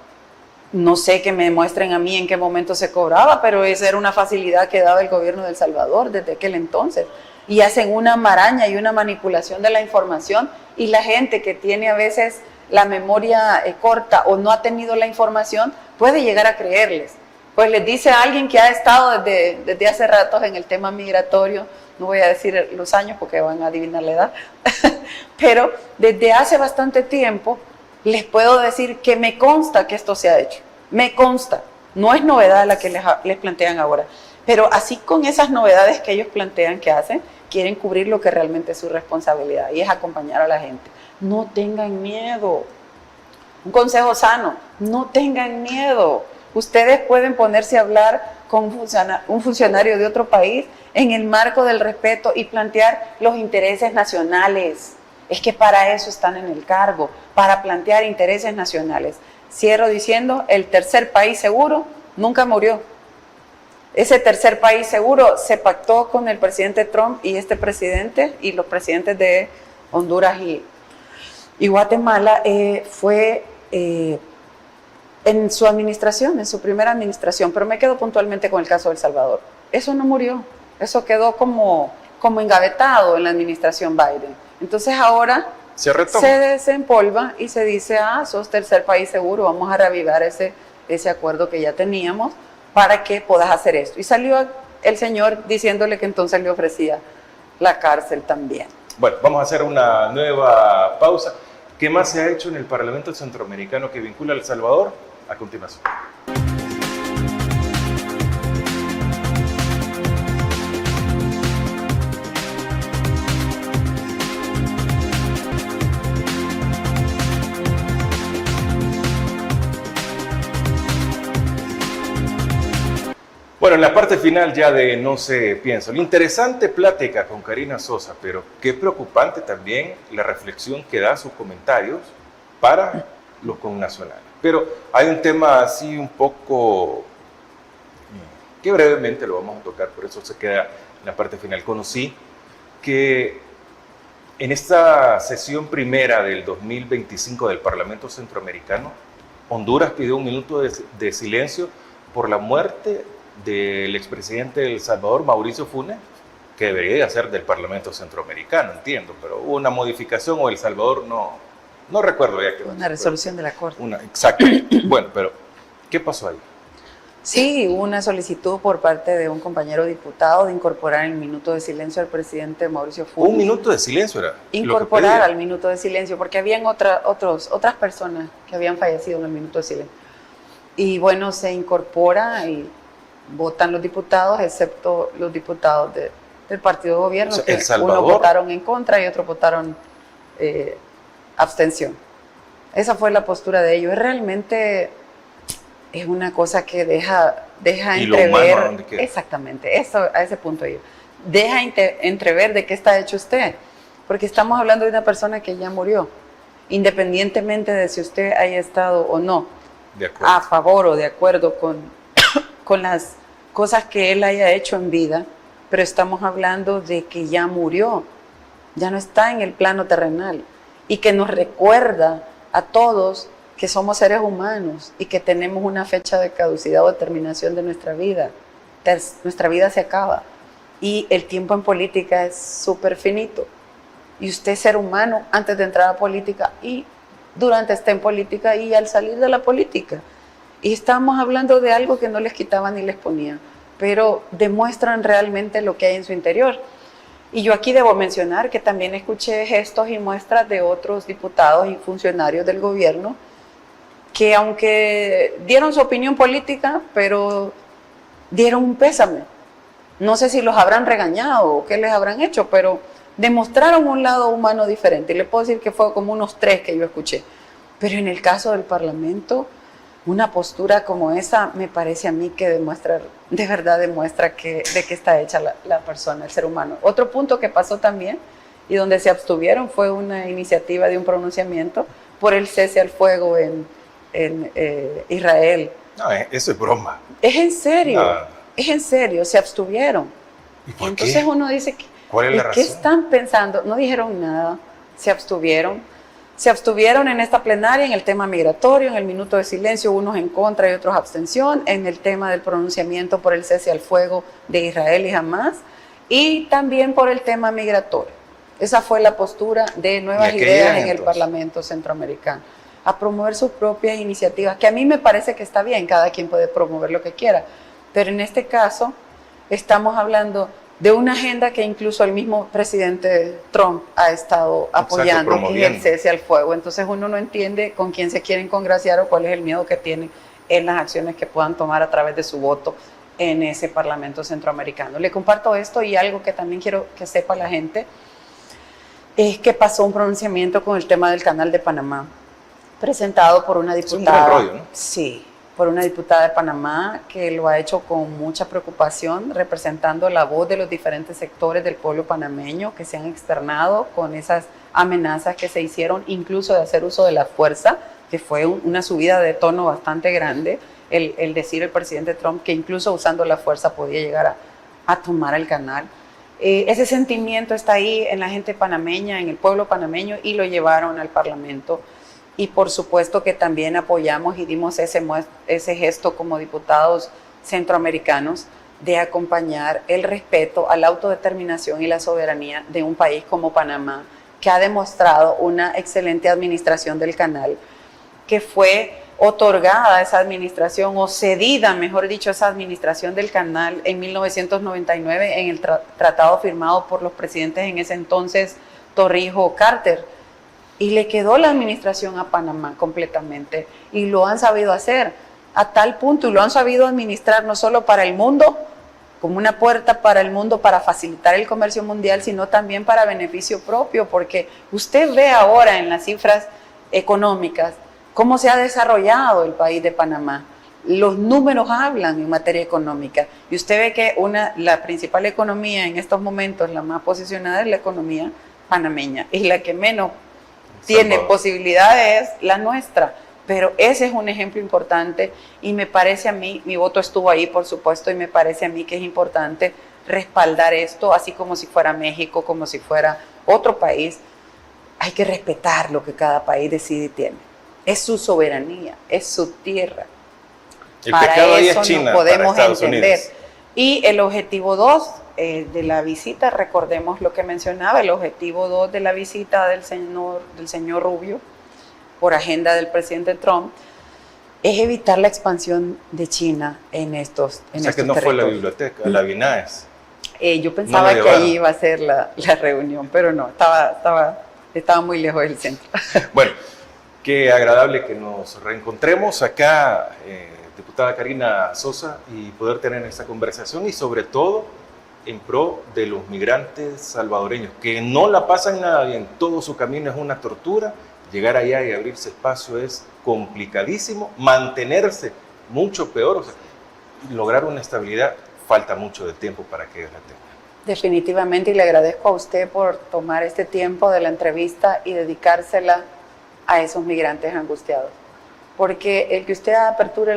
S4: No sé que me muestren a mí en qué momento se cobraba, pero esa era una facilidad que daba el gobierno de El Salvador desde aquel entonces. Y hacen una maraña y una manipulación de la información, y la gente que tiene a veces la memoria corta o no ha tenido la información puede llegar a creerles. Pues les dice a alguien que ha estado desde hace ratos en el tema migratorio, no voy a decir los años porque van a adivinar la edad, pero desde hace bastante tiempo les puedo decir que me consta que esto se ha hecho, me consta, no es novedad la que les plantean ahora, pero así con esas novedades que ellos plantean que hacen, quieren cubrir lo que realmente es su responsabilidad y es acompañar a la gente. No tengan miedo, un consejo sano, no tengan miedo. Ustedes pueden ponerse a hablar con un funcionario de otro país en el marco del respeto y plantear los intereses nacionales. Es que para eso están en el cargo, para plantear intereses nacionales. Cierro diciendo, el tercer país seguro nunca murió. Ese tercer país seguro se pactó con el presidente Trump y este presidente y los presidentes de Honduras y Guatemala fue en su administración, en su primera administración, pero me quedo puntualmente con el caso de El Salvador. eso no murió, eso quedó como engavetado en la administración Biden. Entonces ahora se desempolva y se dice, sos tercer país seguro, vamos a reavivar ese acuerdo que ya teníamos para que puedas hacer esto. Y salió el señor diciéndole que entonces le ofrecía la cárcel también.
S3: Bueno, vamos a hacer una nueva pausa. ¿Qué más se ha hecho en el Parlamento Centroamericano que vincula a El Salvador? A continuación. Bueno, en la parte final ya de No se piensa. Interesante plática con Karina Sosa, pero qué preocupante también la reflexión que da sus comentarios para los connacionales. Pero hay un tema así un poco que brevemente lo vamos a tocar, por eso se queda en la parte final. Conocí que en esta sesión primera del 2025 del Parlamento Centroamericano, Honduras pidió un minuto de silencio por la muerte del expresidente de El Salvador, Mauricio Funes, que debería ser del Parlamento Centroamericano, entiendo, pero hubo una modificación o El Salvador no recuerdo ya que...
S4: Una resolución de la Corte.
S3: Exacto. Bueno, pero ¿qué pasó ahí?
S4: Sí, hubo una solicitud por parte de un compañero diputado de incorporar el minuto de silencio al presidente Mauricio Funes.
S3: ¿Un minuto de silencio era?
S4: Incorporar al minuto de silencio, porque habían otras personas que habían fallecido en el minuto de silencio. Y bueno, se incorpora y votan los diputados, excepto los diputados del partido de gobierno, que unos votaron en contra y otros votaron abstención. Esa fue la postura de ellos. Realmente es una cosa que deja entrever, exactamente, a ese punto yo, deja entrever de qué está hecho usted, porque estamos hablando de una persona que ya murió, independientemente de si usted haya estado o no a favor o de acuerdo con las cosas que él haya hecho en vida, pero estamos hablando de que ya murió, ya no está en el plano terrenal, y que nos recuerda a todos que somos seres humanos y que tenemos una fecha de caducidad o terminación de nuestra vida. Nuestra vida se acaba y el tiempo en política es súper finito. Y usted es ser humano antes de entrar a política y durante estar en política y al salir de la política. Y estamos hablando de algo que no les quitaba ni les ponía, pero demuestran realmente lo que hay en su interior. Y yo aquí debo mencionar que también escuché gestos y muestras de otros diputados y funcionarios del gobierno que aunque dieron su opinión política, pero dieron un pésame. No sé si los habrán regañado o qué les habrán hecho, pero demostraron un lado humano diferente. Y le puedo decir que fue como unos 3 que yo escuché. Pero en el caso del Parlamento, una postura como esa me parece a mí que de verdad demuestra de qué está hecha la persona, el ser humano. Otro punto que pasó también y donde se abstuvieron fue una iniciativa de un pronunciamiento por el cese al fuego en Israel.
S3: No, eso es broma.
S4: Es en serio, es en serio, se abstuvieron.
S3: ¿Y por
S4: Entonces
S3: qué?
S4: Uno dice,
S3: ¿cuál es la razón?
S4: ¿Qué están pensando? No dijeron nada, se abstuvieron. Se abstuvieron en esta plenaria en el tema migratorio, en el minuto de silencio, unos en contra y otros abstención, en el tema del pronunciamiento por el cese al fuego de Israel y Hamás, y también por el tema migratorio. Esa fue la postura de Nuevas Ideas en el Parlamento Centroamericano, a promover sus propias iniciativas, que a mí me parece que está bien, cada quien puede promover lo que quiera, pero en este caso estamos hablando de una agenda que incluso el mismo presidente Trump ha estado apoyando, que es el cese al fuego. Entonces uno no entiende con quién se quieren congraciar o cuál es el miedo que tienen en las acciones que puedan tomar a través de su voto en ese Parlamento Centroamericano. Le comparto esto y algo que también quiero que sepa la gente, es que pasó un pronunciamiento con el tema del Canal de Panamá, presentado por una diputada.
S3: Es un buen rollo, ¿no?
S4: Sí, por una diputada de Panamá que lo ha hecho con mucha preocupación, representando la voz de los diferentes sectores del pueblo panameño que se han externado con esas amenazas que se hicieron, incluso de hacer uso de la fuerza, que fue una subida de tono bastante grande, el decir el presidente Trump que incluso usando la fuerza podía llegar a tomar el canal. Ese sentimiento está ahí en la gente panameña, en el pueblo panameño, y lo llevaron al Parlamento. Y por supuesto que también apoyamos y dimos ese gesto como diputados centroamericanos de acompañar el respeto a la autodeterminación y la soberanía de un país como Panamá, que ha demostrado una excelente administración del canal, que fue otorgada esa administración, o cedida, mejor dicho, esa administración del canal en 1999 en el tratado firmado por los presidentes en ese entonces, Torrijos, Carter, y le quedó la administración a Panamá completamente, y lo han sabido hacer a tal punto, y lo han sabido administrar no solo para el mundo, como una puerta para el mundo para facilitar el comercio mundial, sino también para beneficio propio, porque usted ve ahora en las cifras económicas cómo se ha desarrollado el país de Panamá. Los números hablan en materia económica, y usted ve que la principal economía en estos momentos, la más posicionada, es la economía panameña, y la que menos tiene posibilidades es la nuestra. Pero ese es un ejemplo importante, y me parece a mí, mi voto estuvo ahí por supuesto, y me parece a mí que es importante respaldar esto, así como si fuera México, como si fuera otro país. Hay que respetar lo que cada país decide y tiene. Es su soberanía, es su tierra.
S3: El pecado ahí es China,
S4: nos podemos
S3: para Estados
S4: entender.
S3: Unidos.
S4: Y el objetivo 2 de la visita, recordemos lo que mencionaba, el objetivo 2 de la visita del señor Rubio, por agenda del presidente Trump, es evitar la expansión de China en estos territorios.
S3: O sea que no fue la biblioteca, la BINAES.
S4: Yo pensaba que ahí iba a ser la reunión, pero no, estaba muy lejos del centro.
S3: Bueno, qué agradable que nos reencontremos acá, diputada Karina Sosa, y poder tener esta conversación, y sobre todo en pro de los migrantes salvadoreños, que no la pasan nada bien, todo su camino es una tortura. Llegar allá y abrirse espacio es complicadísimo, mantenerse mucho peor, o sea, lograr una estabilidad, falta mucho de tiempo para que ellos la tengan.
S4: Definitivamente, y le agradezco a usted por tomar este tiempo de la entrevista y dedicársela a esos migrantes angustiados. Porque el que usted aperture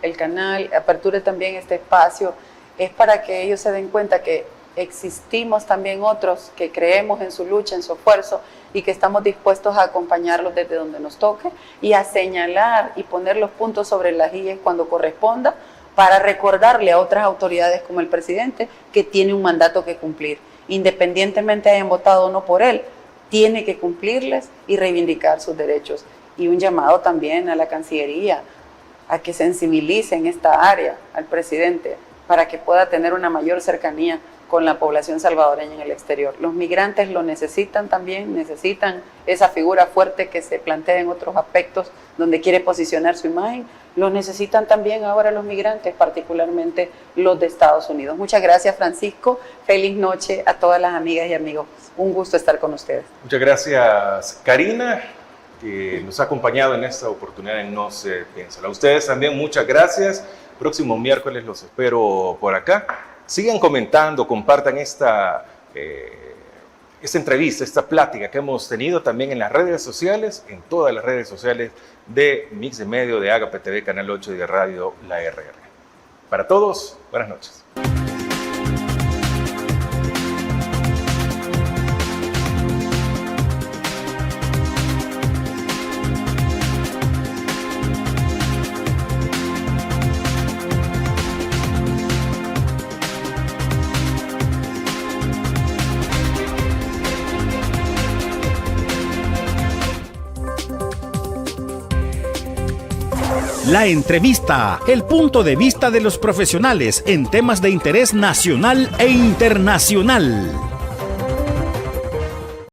S4: el canal, aperture también este espacio, es para que ellos se den cuenta que existimos también otros que creemos en su lucha, en su esfuerzo, y que estamos dispuestos a acompañarlos desde donde nos toque, y a señalar y poner los puntos sobre las IES cuando corresponda, para recordarle a otras autoridades como el presidente que tiene un mandato que cumplir. Independientemente hayan votado o no por él, tiene que cumplirles y reivindicar sus derechos. Y un llamado también a la Cancillería a que sensibilice en esta área al presidente para que pueda tener una mayor cercanía con la población salvadoreña en el exterior. Los migrantes lo necesitan también, necesitan esa figura fuerte que se plantea en otros aspectos donde quiere posicionar su imagen. Lo necesitan también ahora los migrantes, particularmente los de Estados Unidos. Muchas gracias, Francisco. Feliz noche a todas las amigas y amigos. Un gusto estar con ustedes.
S3: Muchas gracias, Karina, que nos ha acompañado en esta oportunidad en No se piensa. A ustedes también muchas gracias. Próximo miércoles los espero por acá. Sigan comentando, compartan esta entrevista, esta plática que hemos tenido también en las redes sociales, en todas las redes sociales de Mix de Medio, de Agape TV, Canal 8 y de Radio La RR. Para todos, buenas noches.
S1: La entrevista, el punto de vista de los profesionales en temas de interés nacional e internacional.